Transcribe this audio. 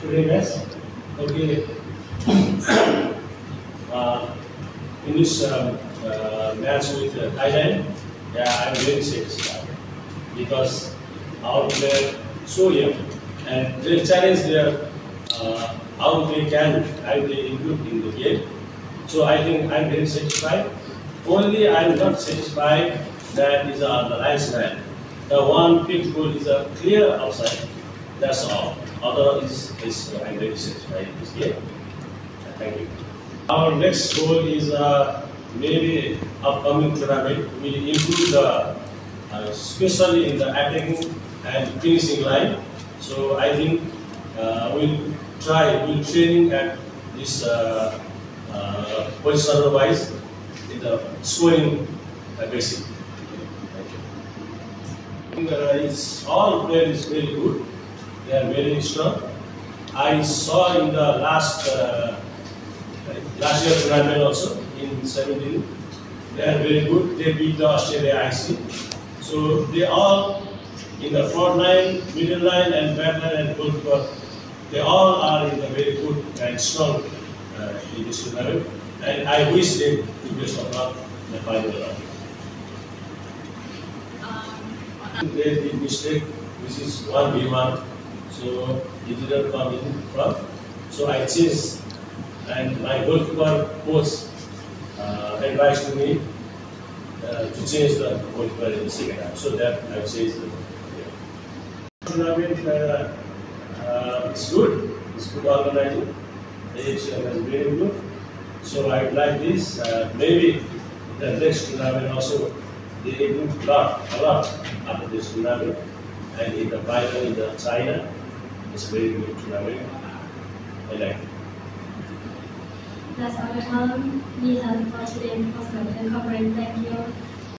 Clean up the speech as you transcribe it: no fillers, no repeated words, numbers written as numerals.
Today match. Okay. In this match with Thailand, yeah, I'm very satisfied because our player so young and they challenge their how they improve in the game. So I think I'm very satisfied. Only I'm not satisfied that is the last man. The one picked goal is a clear outside. That's all. Other is I'm very satisfied with this game. Thank you. Our next goal is maybe upcoming tournament will improve the especially in the attacking and finishing line. So I think we'll training at this positional wise in the scoring basic. It's all players is very good. They are very strong. I saw in the last year tournament also in 17. They are very good. They beat the Australia IC. So they all in the front line, middle line, and back line and goalkeeper. They all are in the very good and strong in this tournament. And I wish them the best of luck in the final round. They did mistake. This is 1v1, so it didn't come in front. So I changed, and my goalkeeper coach advised me to change the goalkeeper in the second half. So that I changed the tournament. It's good. It's good organizing. The AHL is very good. So I like this. Maybe the next tournament also they improved a lot after this tournament. And in the final in the China, it's very good tournament. I like it. That's all the time we have for today in Postman and Covering. Thank you.